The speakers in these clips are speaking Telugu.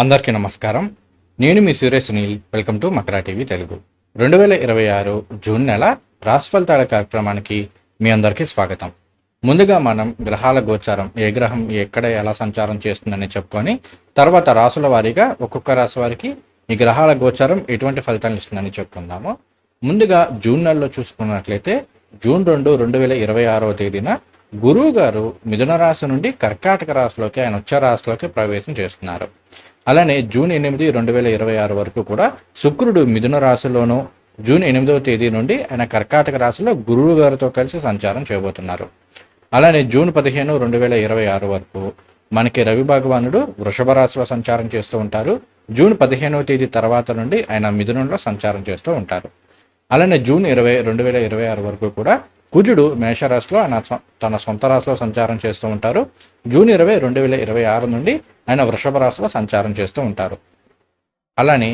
అందరికీ నమస్కారం. నేను మీ Surya Sunil. Welcome to Makara TV Telugu. 2026 June నెల రాశి ఫలితాల కార్యక్రమానికి మీ అందరికీ స్వాగతం. ముందుగా మనం గ్రహాల గోచారం, ఏ గ్రహం ఎక్కడ ఎలా సంచారం చేస్తుందని చెప్పుకొని తర్వాత రాసుల వారీగా ఒక్కొక్క రాశి వారికి ఈ గ్రహాల గోచారం ఎటువంటి ఫలితాలు ఇస్తుందని చెప్పుకుందాము. ముందుగా జూన్ నెలలో చూసుకున్నట్లయితే జూన్ 2, 2026 తేదీన గురువు గారు మిథున రాశి నుండి కర్కాటక రాశిలోకి, ఆయన ఉచ్చ రాశిలోకి ప్రవేశం చేస్తున్నారు. అలానే జూన్ 8, 2026 వరకు కూడా శుక్రుడు మిథున రాశిలోను, జూన్ 8వ తేదీ నుండి ఆయన కర్కాటక రాశిలో గురువు గారితో కలిసి సంచారం చేయబోతున్నారు. అలానే జూన్ 15, 2026 వరకు మనకి రవి భగవానుడు వృషభ రాశిలో సంచారం చేస్తూ ఉంటారు. జూన్ 15వ తేదీ తర్వాత నుండి ఆయన మిథునంలో సంచారం చేస్తూ ఉంటారు. అలానే జూన్ 20, 2026 వరకు కూడా కుజుడు మేషరాశిలో ఆయన తన సొంత రాశిలో సంచారం చేస్తూ ఉంటారు. జూన్ 20, 2026 నుండి ఆయన వృషభ రాశిలో సంచారం చేస్తూ ఉంటారు. అలానే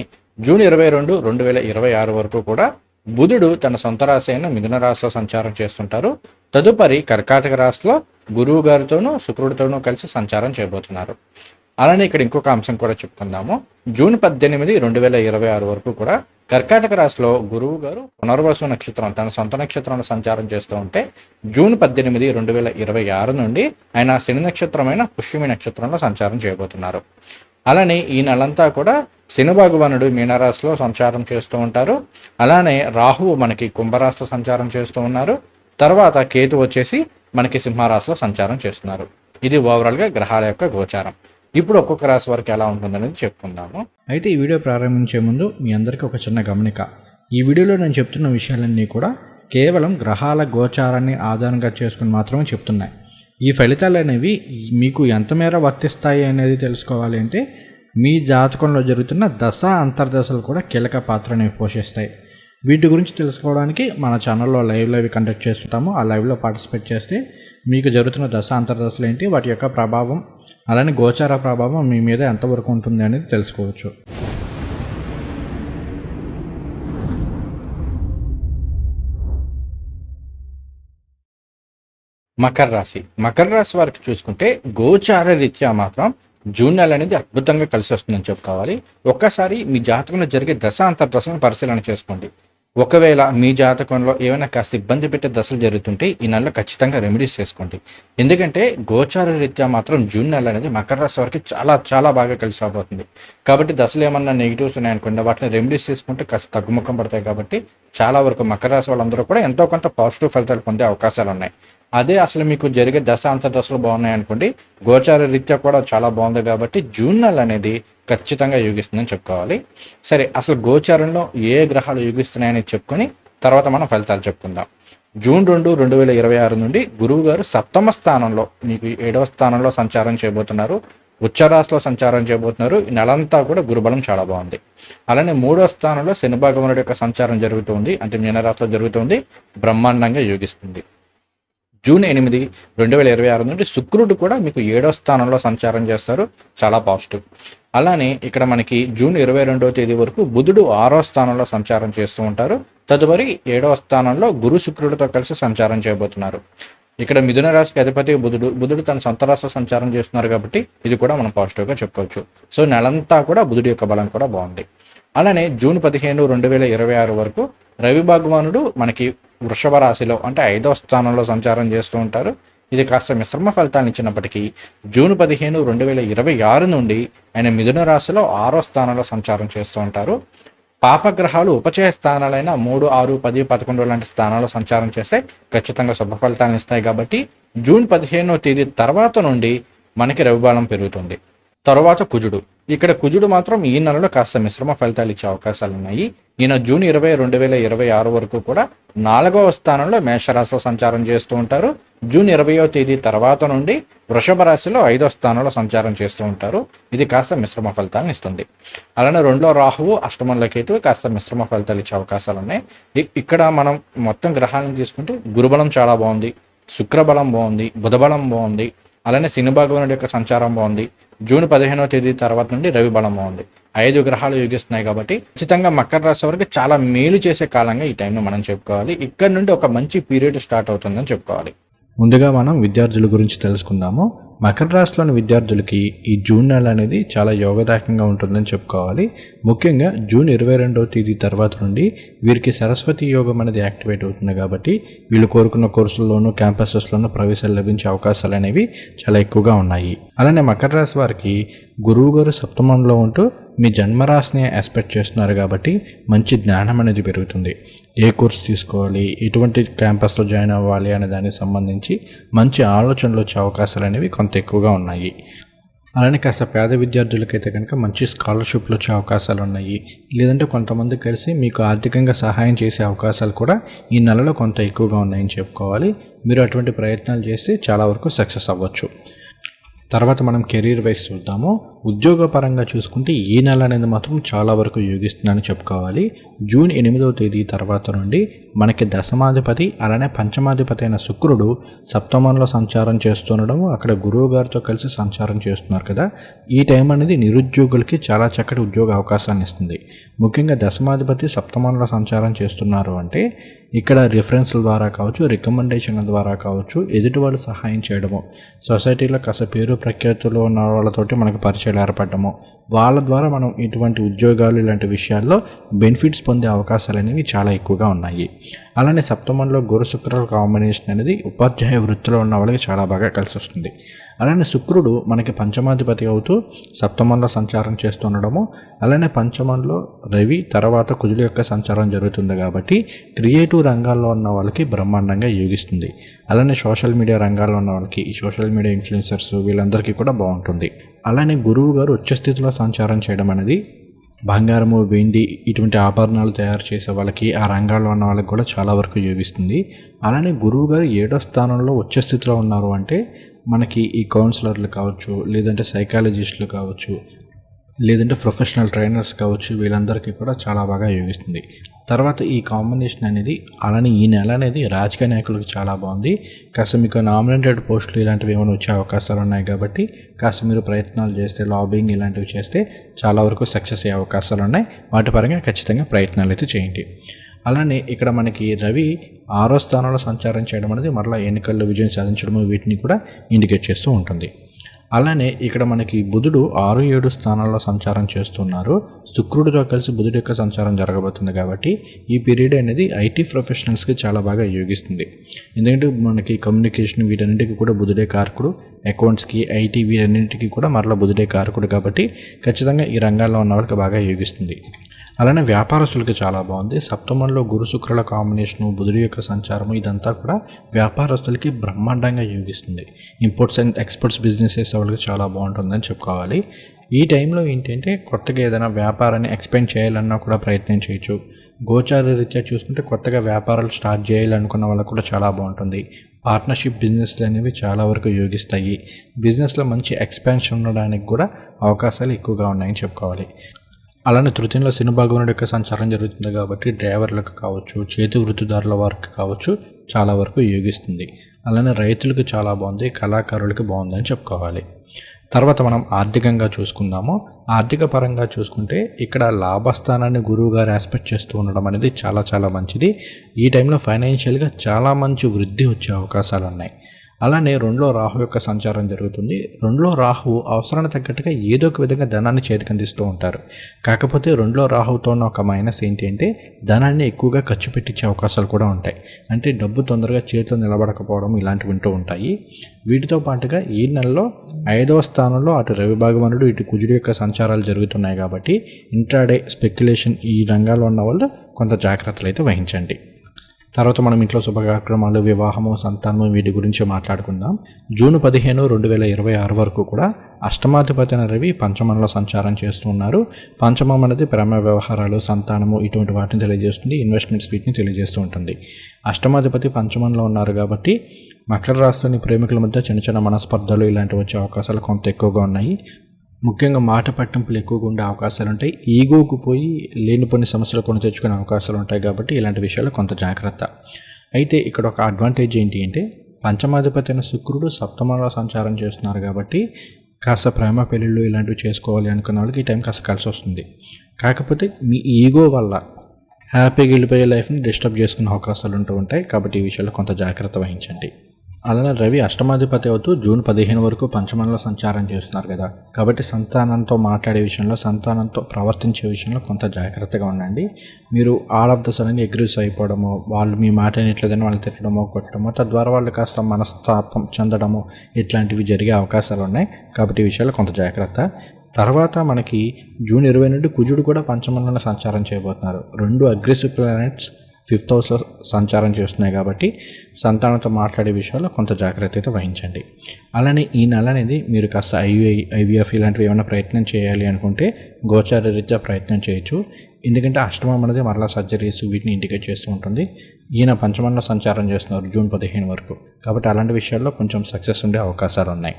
జూన్ 22, 2026 వరకు కూడా బుధుడు తన సొంత రాశి అయిన మిథున రాశిలో సంచారం చేస్తుంటారు. తదుపరి కర్కాటక రాశిలో గురువు గారితోనూ శుక్రుడితోనూ కలిసి సంచారం చేయబోతున్నారు. అలానే ఇక్కడ ఇంకొక అంశం కూడా చెప్పుకుందాము. జూన్ 18, 2026 వరకు కూడా కర్కాటక రాశిలో గురువు గారు పునర్వసు నక్షత్రం, తన సొంత నక్షత్రంలో సంచారం చేస్తూ ఉంటే జూన్ 18, 2026 నుండి ఆయన శని నక్షత్రమైన పుష్యమి నక్షత్రంలో సంచారం చేయబోతున్నారు. అలానే ఈ నెలంతా కూడా శని భగవానుడు మీనరాశిలో సంచారం చేస్తూ ఉంటారు. అలానే రాహువు మనకి కుంభరాశిలో సంచారం చేస్తూ ఉన్నారు. తర్వాత కేతు వచ్చేసి మనకి సింహరాశిలో సంచారం చేస్తున్నారు. ఇది ఓవరాల్గా గ్రహాల యొక్క గోచారం. ఇప్పుడు ఒక్కొక్క రాశి వరకు ఎలా ఉంటుందనేది చెప్పుకుందాము. అయితే ఈ వీడియో ప్రారంభించే ముందు మీ అందరికీ ఒక చిన్న గమనిక. ఈ వీడియోలో నేను చెప్తున్న విషయాలన్నీ కూడా కేవలం గ్రహాల గోచారాన్ని ఆధారంగా చేసుకుని మాత్రమే చెప్తున్నాయి. ఈ ఫలితాలు అనేవి మీకు ఎంత మేర వర్తిస్తాయి అనేది తెలుసుకోవాలి అంటే మీ జాతకంలో జరుగుతున్న దశ అంతర్దశలు కూడా కీలక పాత్రని పోషిస్తాయి. వీటి గురించి తెలుసుకోవడానికి మన ఛానల్లో లైవ్ కండక్ట్ చేస్తుంటాము. ఆ లైవ్లో పార్టిసిపేట్ చేస్తే మీకు జరుగుతున్న దశ అంతర్దశలు ఏంటి, వాటి యొక్క ప్రభావం, అలానే గోచార ప్రభావం మీ మీద ఎంతవరకు ఉంటుంది అనేది తెలుసుకోవచ్చు. మకర రాశి వారికి చూసుకుంటే గోచార రీత్యా మాత్రం జూన్ నెల అనేది అద్భుతంగా కలిసి వస్తుందని చెప్పుకోవాలి. ఒక్కసారి మీ జాతకంలో జరిగే దశ అంతర్దశలను పరిశీలన చేసుకోండి. ఒకవేళ మీ జాతకంలో ఏమైనా కాస్త ఇబ్బంది పెట్టే దశలు జరుగుతుంటే ఈ నెలలో ఖచ్చితంగా రెమెడీస్ చేసుకోండి. ఎందుకంటే గోచార రీత్యా మాత్రం జూన్ నెల అనేది మకర రాశి వారికి చాలా చాలా బాగా కలిసి రాబోతుంది. కాబట్టి దశలు ఏమన్నా నెగిటివ్స్ ఉన్నాయనుకోండి, వాటిని రెమెడీస్ చేసుకుంటే కాస్త తగ్గుముఖం పడతాయి. కాబట్టి చాలా వరకు మకర రాశి వాళ్ళందరూ కూడా ఎంతో కొంత పాజిటివ్ ఫలితాలు పొందే అవకాశాలు ఉన్నాయి. అదే అసలు మీకు జరిగే దశ అంతర్దశలు బాగున్నాయి అనుకోండి, గోచార రీత్యా కూడా చాలా బాగుంది. కాబట్టి జూన్ నెల అనేది ఖచ్చితంగా యోగిస్తుందని చెప్పుకోవాలి. సరే, అసలు గోచారంలో ఏ గ్రహాలు యోగిస్తున్నాయని చెప్పుకొని తర్వాత మనం ఫలితాలు చెప్పుకుందాం. జూన్ 2, 2026 నుండి గురువు గారు 7వ స్థానంలో, మీకు 7వ స్థానంలో సంచారం చేయబోతున్నారు. ఉచ్చరాశిలో సంచారం చేయబోతున్నారు. ఈ నెలంతా కూడా గురుబలం చాలా బాగుంది. అలానే 3వ స్థానంలో శని భగవానుడి యొక్క సంచారం జరుగుతుంది, అంటే మీనరాశిలో జరుగుతుంది, బ్రహ్మాండంగా యోగిస్తుంది. జూన్ 8, 2026 నుండి శుక్రుడు కూడా మీకు 7వ స్థానంలో సంచారం చేస్తారు, చాలా పాజిటివ్. అలానే ఇక్కడ మనకి జూన్ 22వ తేదీ వరకు బుధుడు 6వ స్థానంలో సంచారం చేస్తూ ఉంటారు. తదుపరి 7వ స్థానంలో గురు శుక్రుడితో కలిసి సంచారం చేయబోతున్నారు. ఇక్కడ మిథున రాశికి అధిపతి బుధుడు తన సొంత రాశిలో సంచారం చేస్తున్నారు. కాబట్టి ఇది కూడా మనం పాజిటివ్గా చెప్పుకోవచ్చు. సో నెలంతా కూడా బుధుడి యొక్క బలం కూడా బాగుంది. అలానే జూన్ 15, 2026 వరకు రవి భగవానుడు మనకి వృషభ రాశిలో, అంటే 5వ స్థానంలో సంచారం చేస్తూ ఉంటారు. ఇది కాస్త మిశ్రమ ఫలితాలను ఇచ్చినప్పటికీ జూన్ 15, 2026 నుండి ఆయన మిథున రాశిలో 6వ స్థానంలో సంచారం చేస్తూ ఉంటారు. పాపగ్రహాలు ఉపచయ స్థానాలైన 3, 6, 10, 11 లాంటి స్థానాల్లో సంచారం చేస్తే ఖచ్చితంగా శుభ ఫలితాలను ఇస్తాయి. కాబట్టి జూన్ 15వ తేదీ తర్వాత నుండి మనకి రవిబలం పెరుగుతుంది. తర్వాత కుజుడు. ఇక్కడ కుజుడు మాత్రం ఈ నెలలో కాస్త మిశ్రమ ఫలితాలు ఇచ్చే అవకాశాలు ఉన్నాయి. ఈయన జూన్ 20, 2026 వరకు కూడా 4వ స్థానంలో మేషరాశిలో సంచారం చేస్తూ ఉంటారు. జూన్ 20వ తేదీ తర్వాత నుండి వృషభ రాశిలో 5వ స్థానంలో సంచారం చేస్తూ ఉంటారు. ఇది కాస్త మిశ్రమ ఫలితాలను ఇస్తుంది. అలానే 2లో రాహువు, అష్టమంలో కేతువు కాస్త మిశ్రమ ఫలితాలు ఇచ్చే అవకాశాలు ఉన్నాయి. ఇక్కడ మనం మొత్తం గ్రహాలను తీసుకుంటే గురుబలం చాలా బాగుంది, శుక్రబలం బాగుంది, బుధబలం బాగుంది, అలానే శని భగవానుడి యొక్క సంచారం బాగుంది. జూన్ 15వ తేదీ తర్వాత నుండి రవి బలం బాగుంది. 5 గ్రహాలు యోగిస్తున్నాయి. కాబట్టి ఖచ్చితంగా మకర రాశి వరకు చాలా మేలు చేసే కాలంగా ఈ టైంలో మనం చెప్పుకోవాలి. ఇక్కడ నుండి ఒక మంచి పీరియడ్ స్టార్ట్ అవుతుందని చెప్పుకోవాలి. ముందుగా మనం విద్యార్థుల గురించి తెలుసుకుందాము. మకర రాశిలోని విద్యార్థులకి ఈ జూన్ నెల అనేది చాలా యోగదాయకంగా ఉంటుందని చెప్పుకోవాలి. ముఖ్యంగా జూన్ 22వ తేదీ తర్వాత నుండి వీరికి సరస్వతి యోగం అనేది యాక్టివేట్ అవుతుంది కాబట్టి వీళ్ళు కోరుకున్న కోర్సుల్లోనూ క్యాంపసెస్లోనూ ప్రవేశాలు లభించే అవకాశాలు అనేవి చాలా ఎక్కువగా ఉన్నాయి. అలానే మకర రాశి వారికి గురువు గారు సప్తమంలో ఉంటూ మీ జన్మరాశిని ఆస్పెక్ట్ చేస్తున్నారు కాబట్టి మంచి జ్ఞానం అనేది పెరుగుతుంది. ఏ కోర్స్ తీసుకోవాలి, ఎటువంటి క్యాంపస్లో జాయిన్ అవ్వాలి అనే దానికి సంబంధించి మంచి ఆలోచనలు వచ్చే అవకాశాలు అనేవి కొంత ఎక్కువగా ఉన్నాయి. అలానే కాస్త పేద విద్యార్థులకైతే కనుక మంచి స్కాలర్షిప్లు వచ్చే అవకాశాలు ఉన్నాయి. లేదంటే కొంతమంది కలిసి మీకు ఆర్థికంగా సహాయం చేసే అవకాశాలు కూడా ఈ నెలలో కొంత ఎక్కువగా ఉన్నాయని చెప్పుకోవాలి. మీరు అటువంటి ప్రయత్నాలు చేస్తే చాలా వరకు సక్సెస్ అవ్వచ్చు. తర్వాత మనం కెరీర్ వైజ్ చూద్దాము. ఉద్యోగపరంగా చూసుకుంటే ఈ నెల అనేది మాత్రం చాలా వరకు యోగిస్తుందని చెప్పుకోవాలి. జూన్ 8వ తేదీ తర్వాత నుండి మనకి దశమాధిపతి అలానే పంచమాధిపతి అయిన శుక్రుడు సప్తమంలో సంచారం చేస్తుండడం, అక్కడ గురువు గారితో కలిసి సంచారం చేస్తున్నారు కదా. ఈ టైం అనేది నిరుద్యోగులకి చాలా చక్కటి ఉద్యోగ అవకాశాన్ని ఇస్తుంది. ముఖ్యంగా దశమాధిపతి సప్తమంలో సంచారం చేస్తున్నారు అంటే ఇక్కడ రిఫరెన్స్ల ద్వారా కావచ్చు, రికమెండేషన్ల ద్వారా కావచ్చు, ఎదుటి వాళ్ళు సహాయం చేయడము, సొసైటీలో కాస్త పేరు ప్రఖ్యాతులు ఉన్న వాళ్ళతోటి మనకు పరిచయాలు ఏర్పడము, వాళ్ళ ద్వారా మనం ఇటువంటి ఉద్యోగాలు ఇలాంటి విషయాల్లో బెనిఫిట్స్ పొందే అవకాశాలు అనేవి చాలా ఎక్కువగా ఉన్నాయి. అలానే సప్తమంలో గురు శుక్రుల కాంబినేషన్ అనేది ఉపాధ్యాయ వృత్తిలో ఉన్న వాళ్ళకి చాలా బాగా కలిసి వస్తుంది. అలానే శుక్రుడు మనకి పంచమాధిపతి అవుతూ సప్తమంలో సంచారం చేస్తుండడము, అలానే పంచమంలో రవి తర్వాత కుజుల యొక్క సంచారం జరుగుతుంది కాబట్టి క్రియేటివ్ రంగాల్లో ఉన్న వాళ్ళకి బ్రహ్మాండంగా యోగిస్తుంది. అలానే సోషల్ మీడియా రంగాల్లో ఉన్న వాళ్ళకి, ఈ సోషల్ మీడియా ఇన్ఫ్లుయెన్సర్స్ వీళ్ళందరికీ కూడా బాగుంటుంది. అలానే గురువు గారు ఉచ్చ స్థితిలో సంచారం చేయడం అనేది బంగారము, వెండి ఇటువంటి ఆభరణాలు తయారు చేసే వాళ్ళకి, ఆ రంగాల్లో ఉన్న వాళ్ళకి కూడా చాలా వరకు యోగిస్తుంది. అలానే గురువు గారు 7వ స్థానంలో ఉచ్చ స్థితిలో ఉన్నారు అంటే మనకి ఈ కౌన్సిలర్లు కావచ్చు, లేదంటే సైకాలజిస్టులు కావచ్చు, లేదంటే ప్రొఫెషనల్ ట్రైనర్స్ కావచ్చు, వీళ్ళందరికీ కూడా చాలా బాగా యోగిస్తుంది. తర్వాత ఈ కాంబినేషన్ అనేది అలానే ఈ నెల అనేది రాజకీయ నాయకులకు చాలా బాగుంది. కాస్త మీకు నామినేటెడ్ పోస్టులు ఇలాంటివి ఏమైనా వచ్చే అవకాశాలు ఉన్నాయి కాబట్టి కాస్త మీరు ప్రయత్నాలు చేస్తే, లాబింగ్ ఇలాంటివి చేస్తే చాలా వరకు సక్సెస్ అయ్యే అవకాశాలు ఉన్నాయి. వాటి పరంగా ఖచ్చితంగా ప్రయత్నాలు అయితే చేయండి. అలానే ఇక్కడ మనకి రవి 6వ స్థానంలో సంచారం చేయడం అనేది మరలా ఎన్నికల్లో విజయం సాధించడము వీటిని కూడా ఇండికేట్ చేస్తూ ఉంటుంది. అలానే ఇక్కడ మనకి బుధుడు 6, 7 స్థానాల్లో సంచారం చేస్తున్నారు. శుక్రుడితో కలిసి బుధుడి యొక్క సంచారం జరగబోతుంది కాబట్టి ఈ పీరియడ్ అనేది ఐటీ ప్రొఫెషనల్స్కి చాలా బాగా యోగిస్తుంది. ఎందుకంటే మనకి కమ్యూనికేషన్ వీటన్నిటికీ కూడా బుధుడే కారకుడు, అకౌంట్స్కి, ఐటీ వీటన్నింటికి కూడా మరలా బుధుడే కారకుడు కాబట్టి ఖచ్చితంగా ఈ రంగాల్లో ఉన్న వాళ్ళకి బాగా యోగిస్తుంది. అలానే వ్యాపారస్తులకి చాలా బాగుంది. సప్తమంలో గురు శుక్రుల కాంబినేషను, బుధుడి యొక్క సంచారము ఇదంతా కూడా వ్యాపారస్తులకి బ్రహ్మాండంగా యోగిస్తుంది. ఇంపోర్ట్స్ అండ్ ఎక్స్పోర్ట్స్ బిజినెస్ చేసే వాళ్ళకి చాలా బాగుంటుందని చెప్పుకోవాలి. ఈ టైంలో ఏంటంటే కొత్తగా ఏదైనా వ్యాపారాన్ని ఎక్స్పెండ్ చేయాలన్నా కూడా ప్రయత్నం చేయొచ్చు. గోచార రీత్యా చూసుకుంటే కొత్తగా వ్యాపారాలు స్టార్ట్ చేయాలనుకున్న వాళ్ళకు కూడా చాలా బాగుంటుంది. పార్ట్నర్షిప్ బిజినెస్లు అనేవి చాలా వరకు యోగిస్తాయి. బిజినెస్లో మంచి ఎక్స్పాన్షన్ ఉండడానికి కూడా అవకాశాలు ఎక్కువగా ఉన్నాయని చెప్పుకోవాలి. అలానే తృతీయంలో శని భగవానుడి యొక్క సంచారం జరుగుతుంది కాబట్టి డ్రైవర్లకు కావచ్చు, చేతి వృత్తిదారుల వారికి కావచ్చు చాలా వరకు యోగిస్తుంది. అలానే రైతులకు చాలా బాగుంది, కళాకారులకి బాగుందని చెప్పుకోవాలి. తర్వాత మనం ఆర్థికంగా చూసుకుందాము. ఆర్థిక పరంగా చూసుకుంటే ఇక్కడ లాభస్థానాన్ని గురువు గారు ఆస్పెక్ట్ చేస్తూ ఉండడం అనేది చాలా చాలా మంచిది. ఈ టైంలో ఫైనాన్షియల్గా చాలా మంచి వృద్ధి వచ్చే అవకాశాలు ఉన్నాయి. అలానే 2లో రాహు యొక్క సంచారం జరుగుతుంది. 2లో రాహు అవసరానికి తగ్గట్టుగా ఏదో ఒక విధంగా ధనాన్ని చేతికి అందిస్తూ ఉంటారు. కాకపోతే 2లో రాహుతో ఉన్న ఒక మైనస్ ఏంటి అంటే ధనాన్ని ఎక్కువగా ఖర్చు పెట్టించే అవకాశాలు కూడా ఉంటాయి. అంటే డబ్బు తొందరగా చేతిలో నిలబడకపోవడం ఇలాంటివి వింటూ ఉంటాయి. వీటితో పాటుగా ఈ నెలలో 5వ స్థానంలో అటు రవి భగవానుడు, ఇటు కుజుడు యొక్క సంచారాలు జరుగుతున్నాయి కాబట్టి ఇంట్రాడే స్పెక్యులేషన్ ఈ రంగాల్లో ఉన్న వాళ్ళు కొంత జాగ్రత్తలు అయితే వహించండి. తర్వాత మనం ఇంట్లో శుభ కార్యక్రమాలు, వివాహము, సంతానము వీటి గురించి మాట్లాడుకుందాం. జూన్ 15, 2026 వరకు కూడా అష్టమాధిపతి అయిన రవి పంచమంలో సంచారం చేస్తున్నారు. పంచమం అనేది ప్రేమ వ్యవహారాలు, సంతానము ఇటువంటి వాటిని తెలియజేస్తుంది. ఇన్వెస్ట్మెంట్స్ వీటిని తెలియజేస్తూ ఉంటుంది. అష్టమాధిపతి పంచమంలో ఉన్నారు కాబట్టి మకర రాశిలోని ప్రేమికుల మధ్య చిన్న చిన్న మనస్పర్ధలు ఇలాంటివి వచ్చే అవకాశాలు కొంత ఎక్కువగా ఉన్నాయి. ముఖ్యంగా మాట పట్టింపులు ఎక్కువగా ఉండే అవకాశాలు ఉంటాయి. ఈగోకు పోయి లేనిపోని సమస్యలు కొని తెచ్చుకునే అవకాశాలు ఉంటాయి కాబట్టి ఇలాంటి విషయాలు కొంత జాగ్రత్త. అయితే ఇక్కడ ఒక అడ్వాంటేజ్ ఏంటి అంటే పంచమాధిపతి అయిన శుక్రుడు సప్తమంలో సంచారం చేస్తున్నారు కాబట్టి కాస్త ప్రేమ పెళ్ళిళ్ళు ఇలాంటివి చేసుకోవాలి అనుకున్న వాళ్ళకి ఈ టైం కాస్త కలిసి వస్తుంది. కాకపోతే మీ ఈగో వల్ల హ్యాపీగా వెళ్ళిపోయే లైఫ్ని డిస్టర్బ్ చేసుకునే అవకాశాలు ఉంటూ ఉంటాయి కాబట్టి ఈ విషయాల్లో కొంత జాగ్రత్త వహించండి. అలానే రవి అష్టమాధిపతి అవుతూ జూన్ 15 వరకు పంచమంలో సంచారం చేస్తున్నారు కదా, కాబట్టి సంతానంతో మాట్లాడే విషయంలో, సంతానంతో ప్రవర్తించే విషయంలో కొంత జాగ్రత్తగా ఉండండి. మీరు all of the sudden aggressive అయిపోవడము, వాళ్ళు మీ మాట వినట్లేదని వాళ్ళు తిట్టడమో కొట్టడమో, తద్వారా వాళ్ళు కాస్త మనస్తాపం చెందడము ఇట్లాంటివి జరిగే అవకాశాలు ఉన్నాయి. కాబట్టి ఈ విషయాల్లో కొంత జాగ్రత్త. తర్వాత మనకి జూన్ 20 నుండి కుజుడు కూడా పంచమంలో సంచారం చేయబోతున్నారు. 2 అగ్రెసివ్ ప్లానెట్స్ 5th హౌస్లో సంచారం చేస్తున్నాయి కాబట్టి సంతానంతో మాట్లాడే విషయాల్లో కొంత జాగ్రత్త అయితే వహించండి. అలానే ఈ నెల అనేది మీరు కాస్త ఐవీఎఫ్ ఇలాంటివి ఏమైనా ప్రయత్నం చేయాలి అనుకుంటే గోచార రీత్యా ప్రయత్నం చేయొచ్చు. ఎందుకంటే అష్టమం అనేది మరలా సర్జరీస్ వీటిని ఇండికేట్ చేస్తూ ఉంటుంది. ఈయన పంచమంలో సంచారం చేస్తున్నారు జూన్ 15 వరకు, కాబట్టి అలాంటి విషయాల్లో కొంచెం సక్సెస్ ఉండే అవకాశాలు ఉన్నాయి.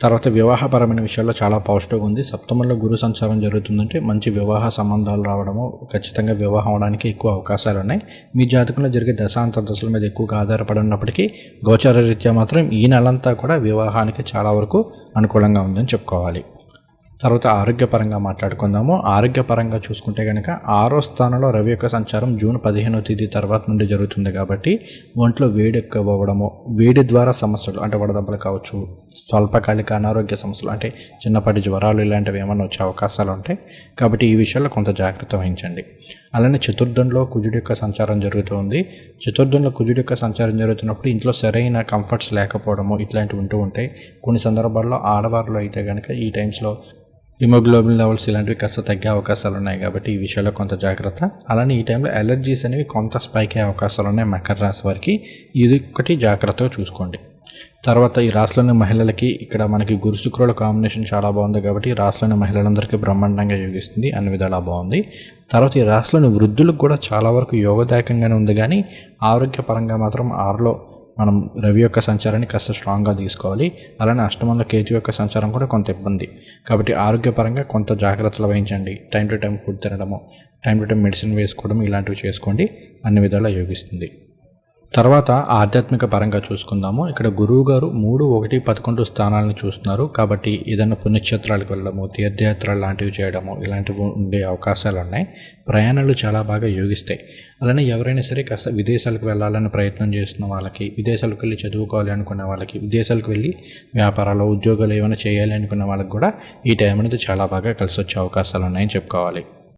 తర్వాత వివాహపరమైన విషయాల్లో చాలా పాజిటివ్గా ఉంది. సప్తమంలో గురు సంచారం జరుగుతుందంటే మంచి వివాహ సంబంధాలు రావడము, ఖచ్చితంగా వివాహం అవడానికి ఎక్కువ అవకాశాలు ఉన్నాయి. మీ జాతకంలో జరిగే దశాంతర్దశల మీద ఎక్కువగా ఆధారపడినప్పటికీ గోచార రీత్యా మాత్రం ఈ నెలంతా కూడా వివాహానికి చాలా వరకు అనుకూలంగా ఉందని చెప్పుకోవాలి. తర్వాత ఆరోగ్యపరంగా మాట్లాడుకుందాము. ఆరోగ్యపరంగా చూసుకుంటే కనుక 6వ స్థానంలో రవి యొక్క సంచారం జూన్ 15వ తేదీ తర్వాత నుండి జరుగుతుంది కాబట్టి ఒంట్లో వేడి ఎక్కువ అవ్వడము, వేడి ద్వారా సమస్యలు అంటే వడదెబ్బలు కావచ్చు, స్వల్పకాలిక అనారోగ్య సమస్యలు అంటే చిన్నపాటి జ్వరాలు ఇలాంటివి ఏమైనా వచ్చే అవకాశాలు ఉంటాయి. కాబట్టి ఈ విషయాల్లో కొంత జాగ్రత్త వహించండి. అలానే చతుర్థంలో కుజుడు యొక్క సంచారం జరుగుతుంది. చతుర్థంలో కుజుడు యొక్క సంచారం జరుగుతున్నప్పుడు ఇంట్లో సరైన కంఫర్ట్స్ లేకపోవడము ఇట్లాంటివి ఉంటూ ఉంటాయి. కొన్ని సందర్భాల్లో ఆడవారిలో అయితే కనుక ఈ టైమ్స్లో హిమోగ్లోబిన్ లెవెల్స్ ఇలాంటివి కాస్త తగ్గే అవకాశాలు ఉన్నాయి. కాబట్టి ఈ విషయాల్లో కొంత జాగ్రత్త. అలానే ఈ టైంలో అలర్జీస్ అనేవి కొంత స్పైక్ అయ్యే అవకాశాలు ఉన్నాయి మకర రాశి వారికి. ఇది ఒకటి జాగ్రత్తగా చూసుకోండి. తర్వాత ఈ రాశిలోని మహిళలకి ఇక్కడ మనకి గురు శుక్రుల కాంబినేషన్ చాలా బాగుంది కాబట్టి రాశిలోని మహిళలందరికీ బ్రహ్మాండంగా యోగిస్తుంది, అన్ని విధాలా బాగుంది. తర్వాత ఈ రాశిలోని వృద్ధులకు కూడా చాలా వరకు యోగదాయకంగానే ఉంది, కానీ ఆరోగ్యపరంగా మాత్రం 6లో మనం రవి యొక్క సంచారాన్ని కాస్త స్ట్రాంగ్గా తీసుకోవాలి. అలానే అష్టమంలో కేతు యొక్క సంచారం కూడా కొంత ఇబ్బంది, కాబట్టి ఆరోగ్యపరంగా కొంత జాగ్రత్తలు వహించండి. టైం టు టైం ఫుడ్ తినడము, టైం టు టైం మెడిసిన్ వేసుకోవడం ఇలాంటివి చేసుకోండి, అన్ని విధాలా యోగిస్తుంది. తర్వాత ఆధ్యాత్మిక పరంగా చూసుకుందాము. ఇక్కడ గురువు గారు 3, 1, 11 స్థానాలను చూస్తున్నారు కాబట్టి ఏదైనా పుణ్యక్షేత్రాలకు వెళ్ళడము, తీర్థయాత్రలు లాంటివి చేయడము ఇలాంటివి ఉండే అవకాశాలు ఉన్నాయి. ప్రయాణాలు చాలా బాగా యోగిస్తాయి. అలానే ఎవరైనా సరే కాస్త విదేశాలకు వెళ్ళాలని ప్రయత్నం చేస్తున్న వాళ్ళకి, విదేశాలకు వెళ్ళి చదువుకోవాలి అనుకున్న వాళ్ళకి, విదేశాలకు వెళ్ళి వ్యాపారాలు ఉద్యోగాలు ఏమైనా చేయాలి అనుకున్న వాళ్ళకి కూడా ఈ టైం అనేది చాలా బాగా కలిసి వచ్చే అవకాశాలు ఉన్నాయని చెప్పుకోవాలి.